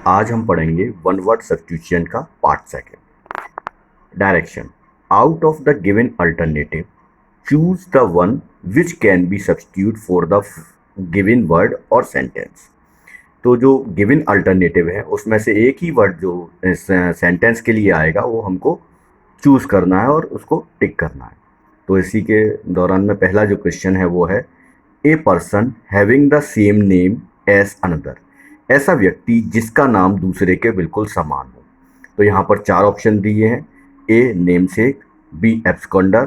आज हम पढ़ेंगे वन वर्ड सब्स्टिट्यूशन का part second. Direction, out of the given alternative choose the one which can be substitute for the given word और sentence. तो जो given alternative है उसमें से एक ही वर्ड जो इस सेंटेंस के लिए आएगा वो हमको चूज करना है और उसको टिक करना है। तो इसी के दौरान में पहला जो क्वेश्चन है वो है a person having the same name as another. ऐसा व्यक्ति जिसका नाम दूसरे के बिल्कुल समान हो। तो यहाँ पर चार ऑप्शन दिए हैं, ए नेमसेक, बी एब्सकॉन्डर,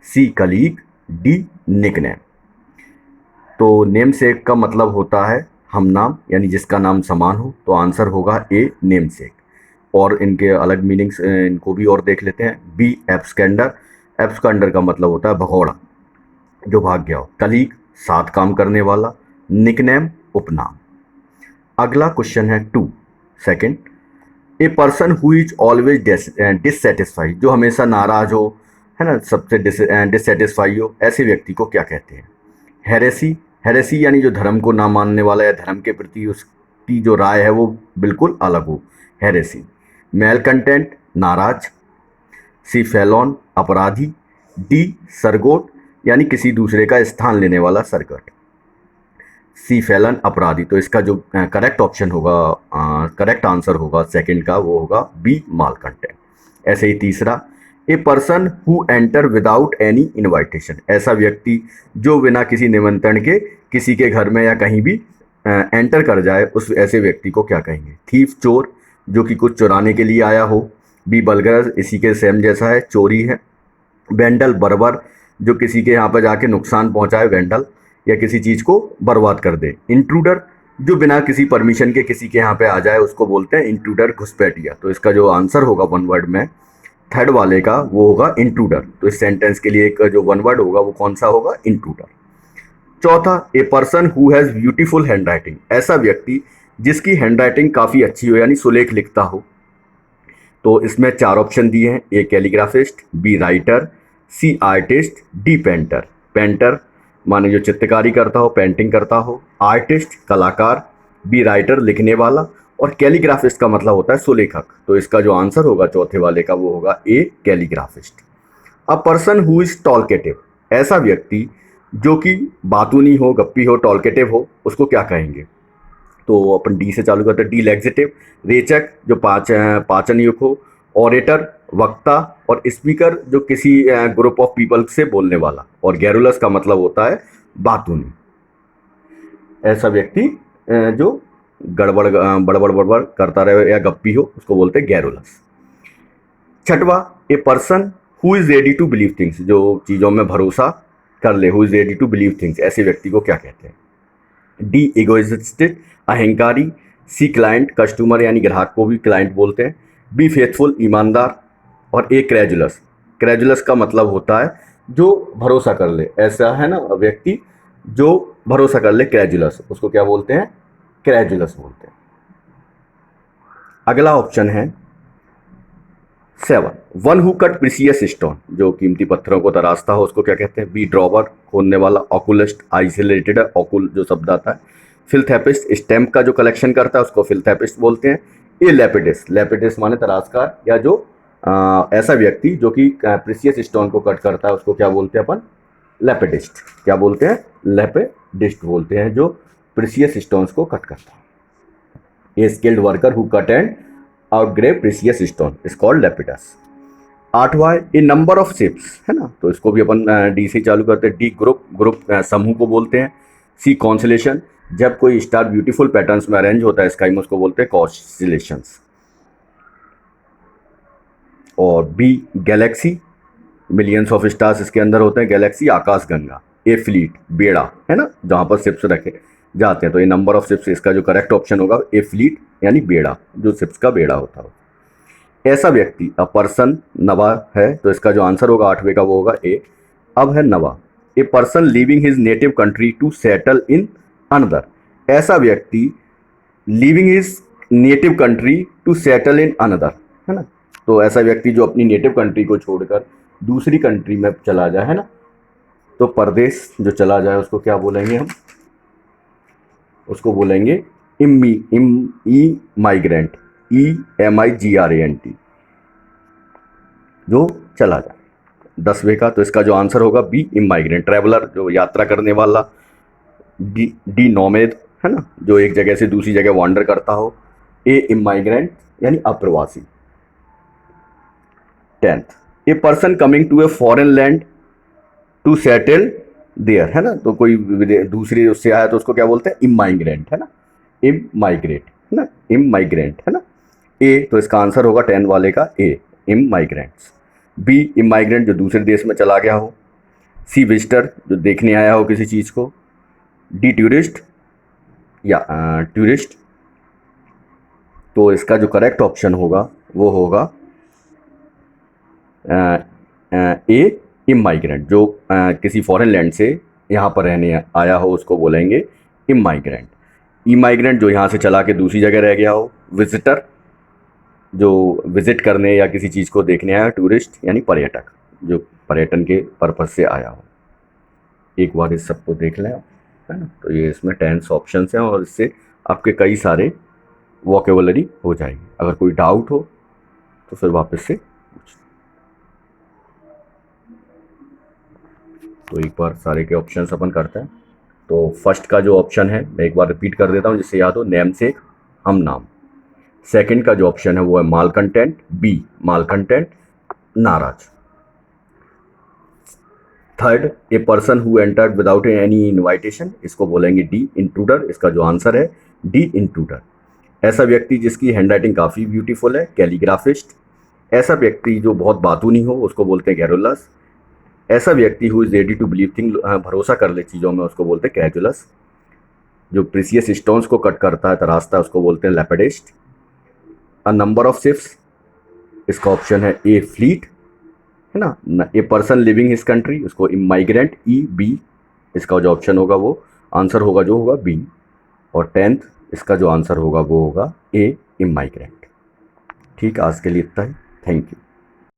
सी कलीग, डी निकनेम। तो नेमसेक का मतलब होता है हम नाम, यानी जिसका नाम समान हो, तो आंसर होगा ए नेमसेक। और इनके अलग मीनिंग्स इनको भी और देख लेते हैं। बी एब्सकैंडर, एब्सकैंडर का मतलब होता है भगौड़ा, जो भाग गया हो। कलीग, साथ काम करने वाला। निकनेम, उपनाम। अगला क्वेश्चन है second, A person who is always dissatisfied, जो हमेशा नाराज हो, है ना, सबसे डिससेटिस्फाई हो, ऐसे व्यक्ति को क्या कहते हैं? हेरेसी, हेरेसी यानी जो धर्म को ना मानने वाला या धर्म के प्रति उसकी जो राय है वो बिल्कुल अलग हो, हेरेसी। मेल कंटेंट, नाराज। सी फेलोन, अपराधी। डी सरगोट, यानी किसी दूसरे का स्थान लेने वाला सरगट। सी फेलन, अपराधी। तो इसका जो करेक्ट ऑप्शन होगा, करेक्ट आंसर होगा सेकंड का, वो होगा बी माल कंटेंट। ऐसे ही तीसरा, ए person who enter without any invitation, ऐसा व्यक्ति जो बिना किसी निमंत्रण के किसी के घर में या कहीं भी एंटर कर जाए, उस ऐसे व्यक्ति को क्या कहेंगे? थीफ, चोर, जो कि कुछ चुराने के लिए आया हो। बी बलगर, इसी के सेम जैसा है, चोरी है। वेंडल, बर्बर, जो किसी के यहाँ पर जाके नुकसान पहुंचाए, वेंडल, या किसी चीज को बर्बाद कर दे। इंट्रूडर, जो बिना किसी परमिशन के किसी के यहाँ पे आ जाए उसको बोलते हैं इंट्रूडर, घुसपैठिया। तो इसका जो आंसर होगा वन वर्ड में थर्ड वाले का, वो होगा इंट्रूडर। तो इस सेंटेंस के लिए एक जो वन वर्ड होगा वो कौन सा होगा? इंट्रूडर। चौथा, ए person who has beautiful hand writing, ऐसा व्यक्ति जिसकी हैंड राइटिंग काफी अच्छी हो, यानी सुलेख लिखता हो। तो इसमें चार ऑप्शन दिए हैं, ए कैलीग्राफिस्ट, बी राइटर, सी आर्टिस्ट, डी पेंटर। पेंटर माने जो चित्रकारी करता हो, पेंटिंग करता हो। आर्टिस्ट, कलाकार। बी राइटर, लिखने वाला। और कैलीग्राफिस्ट का मतलब होता है सुलेखक। तो इसका जो आंसर होगा चौथे वाले का, वो होगा ए कैलीग्राफिस्ट। अ पर्सन हु इज टॉलकेटिव, ऐसा व्यक्ति जो कि बातूनी हो, गप्पी हो, टॉलकेटिव हो, उसको क्या कहेंगे? तो अपन डी से चालू करते हैं। डी लेग्जिटिव, रेचक, जो पाचन युक्त हो। ऑरेटर, वक्ता। और स्पीकर, जो किसी ग्रुप ऑफ पीपल से बोलने वाला। और गैरुलस का मतलब होता है बातूनी, ऐसा व्यक्ति जो गड़बड़ बड़बड़ बड़बड़ करता रहे या गप्पी हो, उसको बोलते हैं गैरुलस। छठवा, a person who is ready to believe things, जो चीज़ों में भरोसा कर ले, who is ready to believe things, ऐसे व्यक्ति को क्या कहते हैं? डी इगोइस्टिक, अहंकारी। सी क्लाइंट, कस्टमर यानी ग्राहक को भी क्लाइंट बोलते हैं। बी फेथफुल, ईमानदार। और ए क्रेजुलस, क्रेजुलस का मतलब होता है जो भरोसा कर ले, ऐसा है ना व्यक्ति जो भरोसा कर ले, क्रेजुलस, उसको क्या बोलते हैं? क्रेजुलस बोलते हैं। अगला ऑप्शन है 7, one who cut precious stone, जो कीमती पत्थरों को तराशता हो, उसको क्या कहते हैं? बी ड्रॉवर, खोदने वाला। ऑकुलिस्ट, आई से रिलेटेड है, ऑकुल जो शब्द आता है। फिल्थेपिस्ट, स्टैम्प का जो कलेक्शन करता है उसको फिल्थेपिस्ट बोलते हैं। ए लेपिडिस, लेपिडिस माने तराशकार, या जो ऐसा व्यक्ति जो कि प्रीसियस स्टोन को कट करता है उसको क्या बोलते हैं अपन? लेपिडिस्ट। क्या बोलते हैं? लेपिडिस्ट बोलते हैं, जो प्रीसियस स्टोन्स को कट करता है। A skilled worker who cut and engrave precious stone is called lapidary. आठवां, ए नंबर ऑफ शिप्स, है ना, तो इसको भी अपन डी से चालू करते हैं। डी ग्रुप, ग्रुप समूह को बोलते हैं। सी कॉन्सलेशन, जब कोई स्टार ब्यूटीफुल पैटर्न्स में अरेंज होता है स्काई में, उसको बोलते हैं कॉन्स्टेलेशंस। और B galaxy, millions of stars इसके अंदर होते हैं, गैलेक्सी, आकाश गंगा। ए फ्लीट, बेड़ा, है ना, जहाँ पर शिप्स रखे जाते हैं। तो ये नंबर ऑफ शिप्स, इसका जो करेक्ट ऑप्शन होगा ए फ्लीट, यानी बेड़ा, जो शिप्स का बेड़ा होता है। ऐसा व्यक्ति, अ पर्सन, नवा है, तो इसका जो आंसर होगा आठवें का, वो होगा ए। अब है नवा, a person living his native country to settle in another, ऐसा व्यक्ति living his native country to settle in another, है ना, तो ऐसा व्यक्ति जो अपनी नेटिव कंट्री को छोड़कर दूसरी कंट्री में चला जाए, है ना, तो परदेश जो चला जाए उसको क्या बोलेंगे हम? उसको बोलेंगे माइग्रेंट, EMIGRANT, जो चला जाए। 10वें का तो इसका जो आंसर होगा बी, इमाइग्रेंट, ट्रैवलर, जो यात्रा करने वाला। डी नोमैड, है ना, जो एक जगह से दूसरी जगह वॉन्डर करता हो। ए, इमाइग्रेंट यानी अप्रवासी। 10th, a person coming to a foreign land to settle there, है ना, तो कोई दूसरी उससे आया तो उसको क्या बोलते हैं, इमाइग्रेंट, है ना, इमाइग्रेट, है ना, इमाइग्रेंट, है ना। ए तो इसका आंसर होगा 10 वाले का ए, इमाइग्रेंट्स। बी, इमाइग्रेंट, जो दूसरे देश में चला गया हो। सी, विजिटर, जो देखने आया हो किसी चीज़ को। डी, टूरिस्ट या टूरिस्ट, तो इसका जो करेक्ट ऑप्शन होगा वो होगा ए, इमाइग्रेंट, जो किसी फॉरेन लैंड से यहाँ पर रहने आया हो उसको बोलेंगे इमाइग्रेंट। इमाइग्रेंट, जो यहाँ से चला के दूसरी जगह रह गया हो। विजिटर, जो विजिट करने या किसी चीज़ को देखने आया। टूरिस्ट यानी पर्यटक, जो पर्यटन के पर्पज से आया हो। एक बार इस सबको देख लें आप, है ना, तो ये इसमें 10 ऑप्शंस हैं और इससे आपके कई सारे वोकेबुलरी हो जाएगी। अगर कोई डाउट हो तो फिर वापस से पूछ। तो एक बार सारे के ऑप्शंस अपन करते हैं। तो फर्स्ट का जो ऑप्शन है मैं एक बार रिपीट कर देता हूँ जिससे याद हो, नेम से हम नाम। सेकंड का जो ऑप्शन है वो है माल कंटेंट, बी, माल कंटेंट, नाराज। Third, A person who entered without any invitation, इसको बोलेंगे डी, इंट्रूडर। इसका जो आंसर है डी, इंट्रूडर। ऐसा व्यक्ति जिसकी हैंडराइटिंग काफ़ी ब्यूटीफुल है, कैलीग्राफिस्ट। ऐसा व्यक्ति जो बहुत बातूनी हो उसको बोलते हैं गैरुलस। ऐसा व्यक्ति who is ready to believe thing, भरोसा कर ले चीज़ों में, उसको बोलते हैं क्रेजुलस। जो प्रीसियस स्टोन्स को कट करता है, तराशता है, उसको बोलते हैं लेपेडिस्ट। अ नंबर ऑफ शिप्स, इसका ऑप्शन है ए, फ्लीट, है ना। ए पर्सन लिविंग हिज कंट्री, उसको इमाइग्रेंट, ई, बी। इसका जो ऑप्शन होगा वो आंसर होगा जो होगा बी। और 10th, इसका जो आंसर होगा वो होगा ए, इमाइग्रेंट। ठीक, आज के लिए इतना ही। Thank you.